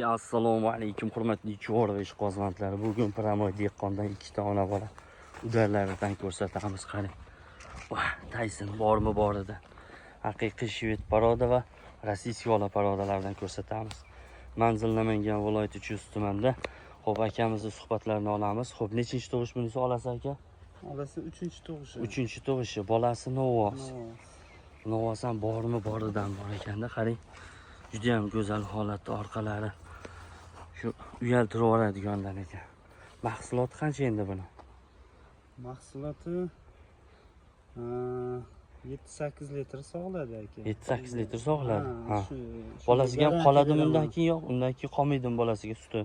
Assalomu alaykum hurmatli chorva va ishqozvandlar. Bugun Pramoy dehqondan ikkita ona bola udarlaridan ko'rsatamiz. Qarang. Tayson bormi bor edi. Haqiqiy shved paroda va rossiy ola parodalardan ko'rsatamiz. Manzil Namangan viloyati Chust tumanida. Xo'p, akamizning suhbatlarini olamiz. Xo'p, nechinchi tug'ish bunisi olasi aka? Olasi 3-tug'ishi. 3-tug'ishi. Bolasi Novos. Novos ham bormi boridan bor ekanda. Qarang. Juda ham go'zal holatda orqalari. Shu uyaltirib yuboradigandan ekan. Mahsuloti qancha endi buni? Mahsuloti 7-8 litr sog'ladi aka. 7-8 litr sog'ladi. Ha. Bolasiga ham qoladimi undan keyin yo'q, undan keyin qolmaydimi bolasiga suti?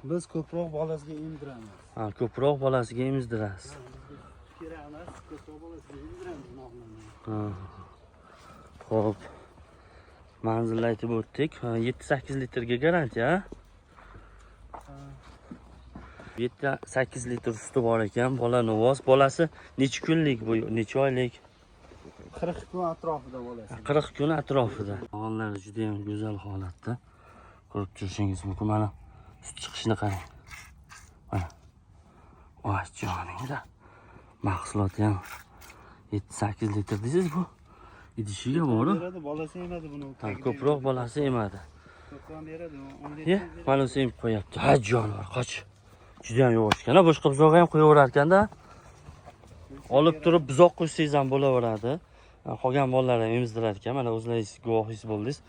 Biz ko'proq bolasiga emdiramiz. Ha, ko'proq bolasiga emizdirasiz. Kerak emas, ko'proq bolasiga emdiramiz. Ha. Xo'p. Manzilni aytib o'tdik. 7-8 litrga garantiya, ha? 7-8 litr suti bor ekan. Bola Novos. Bolasi necha kunlik bu? Necha oylik? 40 kun atrofida bolasi. 40 kun atrofida. O'g'illari juda ham go'zal holatda. Ko'rib turishingiz mumkin. Mana sut chiqishini qarang. Mana. Voy joningda. Mahsuloti ham 7-8 litr deysiz bu. Idishiga bor-ku. Bolasi emadi buni. Ko'proq bolasi emadi. Ko'proq beradi. Mana o'zi emib qo'yapti. Ha jonivor, qoch. Juda ham yo'q ekan. Boshqa buzoqqa ham qo'yaverar ekanda. Olib turib buzoq qo'ysangiz ham bo'laveradi. Qolgan bolalar ham emizdirar ekan. Mana o'zlaringiz guvohingiz bo'ldingiz.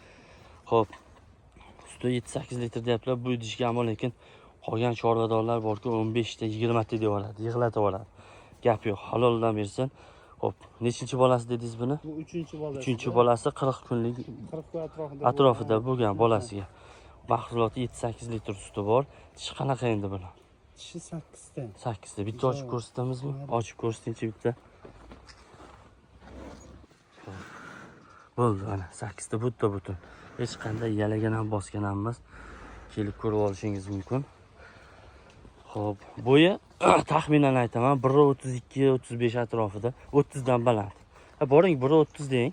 Xo'p. Suti 7-8 litr deyaptilar. Bu idishga ham lekin qolgan chorvadorlar borki 15 ta 20 ta deyoradi, yig'latib yuboradi. Gap yo'q. Haloldan bersin. Xo'p, nechinchi bolasi dedingiz buni? Bu 3-bolasi. 3-bolasi 40 kunlik 40 kun atrofida bo'lgan bolasiga. Mahsuloti 7-8 litr suti bor. Tishi qanaqa endi buni? Tishi 8 ta. 8 ta. Bitta ochib ko'rsatamizmi? Ochib ko'rsatingchi bitta. Bo'ldi, mana 8 ta bitta butun. Hech qanday yalagan ham bosgan ham emas. Kelib ko'rib olishingiz mumkin. Xo'p, bo'yi taxminan aytaman 1.32-35 atrofida, 30 dan baland. Boring 1.30 deng.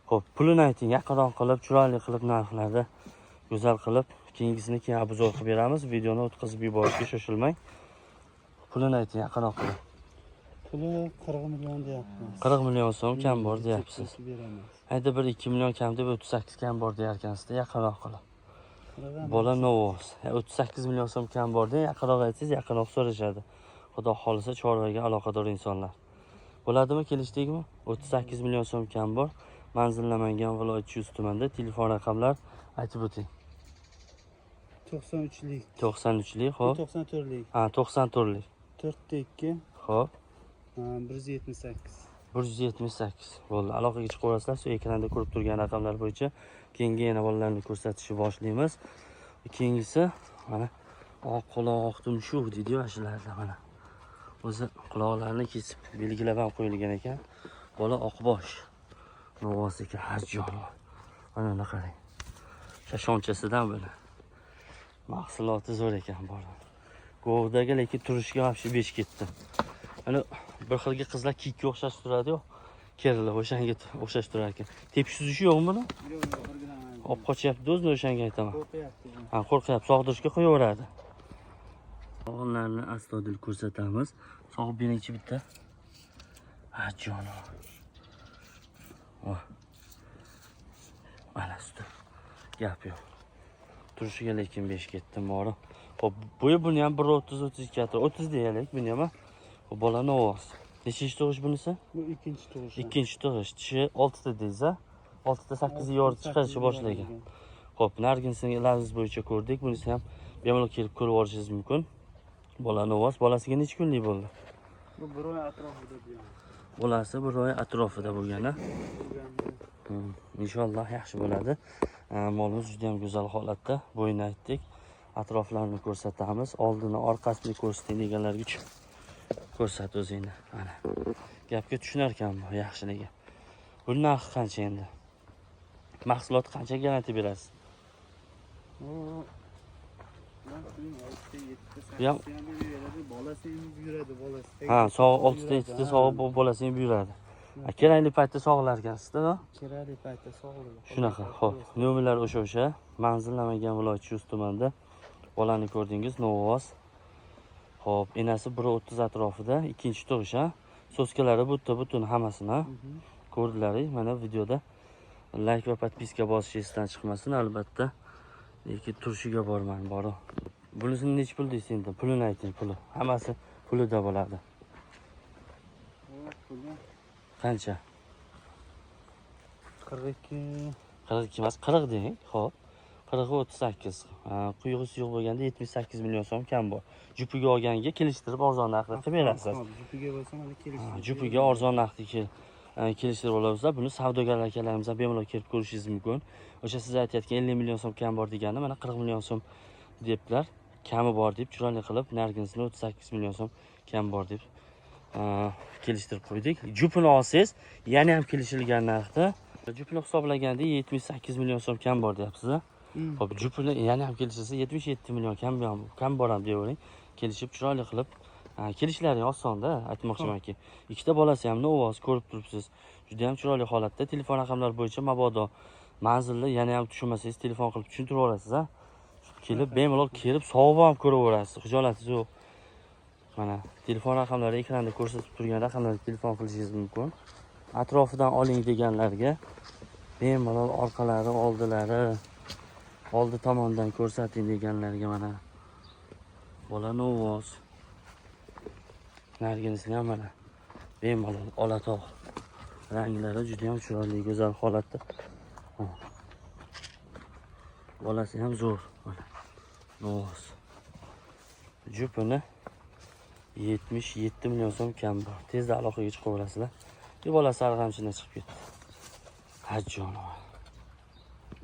Xo'p, pulini ayting, yaqinroq qilib, chiroyli qilib narxlarda go'zal qilib, keyingisini keyin obzor qilib beramiz. Videoni o'tkazib yuborishga shoshilmang. Pulini ayting, yaqinroq qilib. Puli 40 million deyapmiz. 40 million so'm kam bor deyapsiz. Beramiz. Hayda bir 2 million kam deb 38 kam bor deyarkansizda, yaqinroq qilib. Bola Novos. 38 million so'm kam bor deb yaqinroq aytsangiz, yaqinroq so'rashadi. Xudo xolisa chorvaga aloqador insonlar. Bo'ladimi, kelishdikmi? 38 million so'm kam bor. Manzil Namangan viloyati Chust tumanida. Telefon raqamlar aytib o'ting. 93lik. 93lik, xo'p. 94lik. Ha, 94lik. 4-2. Xo'p. 178. 178. Bo'ldi. Aloqaga chiqaverasizlar. Shu ekranda ko'rib turgan raqamlar bo'yicha keyingi yana bolalarni ko'rsatishni boshlaymiz. Keyingisi mana oq quloq, oq tumshuq deydi-yu shularda mana. O'zi quloqlarini kesib belgilab ham qo'yilgan ekan. Bola oqbosh. Novos ekan, hajjon. Mana buni qarang. Shashonchasidan buni. Mahsuloti zo'r ekan bola. Govdagi lekin turishga vobshe besh ketdi. Mana bir xilga qizlar kikka o'xshash turadi-yu. Kerlar o'shanga o'xshash turar ekan. Tepsuzishi yo'qmi buni? Yo'q, o'rganaman. Olib qochyapti, o'zini o'shanga aytaman. Qo'rqyapti. Ha, qo'rqyapti, sog'dirishga qo'yaveradi. O'g'illarni astodil ko'rsatamiz. Sog'ib beringchi bitta. Ha, jonim. Mana suti. Gap yo'q. Turishiga lekin 5 ketdi mori. Xo'p, bo'yi buni ham 1.30-32 atrofida. 30 deyalik buni ham. Bu bola Novos. Nechinchi tug'ish bunisi? Bu ikkinchi tug'ish. Ikkinchi tug'ish. Tishi 6 ta deysiz, a? 6 ta 8 yorib chiqarishi boshlagan. Xo'p, narginsini ilaringiz bo'yicha ko'rdik. Bunisi ham bemalol kelib ko'rib olishingiz mumkin. Bola Novos. Bolasiga necha kunlik bo'ldi? Bu 1 oy atrofida bo'lgan. Bolasi 1 oy atrofida bo'lgan-a? Inshaalloh yaxshi bo'ladi. Molimiz juda ham go'zal holatda. Bo'yini aytdik. Atroflarini ko'rsatamiz. Oldini, orqasini ko'rsating deganlarga ko'rsat o'zingni. Mana. Gapga tushunar ekanman, yaxshiligi. Buning narxi qancha endi? Mahsulot qancha garantiya berasiz? Bolasi emib yuradi, bolasi. Ha, sog' 6 ta 7 ta sog'ib bolasi emib yuradi. Kerakli paytda sog'lar ekansizda. Kerakli paytda sog'ligi. Shunaqa. Xo'p, nomerlar o'sha. Manzillamagan viloyat Chust tumanida. Bolani ko'rdingiz, Novoz. Xo'p, enasi 1.30 atrofida, ikkinchi tug'ish, ha. So'skalari butun hammasini ko'rdilaring. Mana videoda like va podpiska bosishingizdan chiqmasin, albatta. Lekin turishiga bormang, bor. Bunisini nech pul deysiz endi? Pulini ayting, puli. Hammasi pulida bo'ladi. Qancha? 42. 42 emas, 40 deng. Xo'p. 38. Quyug'i suyuq bo'lganda 78 million so'm kam bor. Jupiga olganiga kelishtirib arzon narxda qilib berasiz. Jupiga bo'lsa mana kelishtirib. Jupiga arzon narxda kelishtirib olamiz. Buni savdogar akalarimizdan bemalol kelib ko'rishingiz mumkin. O'sha siz aytayotgan 50 million so'm kam bor degani mana 40 million so'm deblar. Kami bor deb chiroyli qilib, narginisini 38 million so'm kam bor deb kelishtirib qo'ydik. Jupini olsangiz, yana ham kelishilgan narxda. Jupini hisoblaganda 78 million so'm kam bor deyapsiz. Xo'p, jupini yana ham kelishsa 77 million kam bor ham deyavering. Kelishib chiroyli qilib kelishlari osonda, aytmoqchimanki. Ikkita bolasi ham Novoz ko'rib turibsiz. Juda ham chiroyli holatda. Telefon raqamlari bo'yicha mabodo manzilni yana ham tushunmasangiz telefon qilib tushuntirib olasiz, ha. Kelib bemalol kelib sog'ib ham ko'raverasiz. Xijolatingiz yo'q. Mana telefon raqamlari ekranda ko'rsatib turgan raqamlarga telefon qilishingiz mumkin. Atrofidan oling deganlarga bemalol orqalari, oldilari, oldi tomondan ko'rsating deganlarga mana bola Novoz. Narginisini ham mana bemalol olatog'. Ranglari juda ham chiroyli, go'zal holatda. Bolasi ham zo'r. Mana Novoz. Jupini 77 million so'm kam bor. Tezda aloqaga chiqaverasizlar. Bu bolasi arg'amchidan chiqib ketdi. Hajjonov.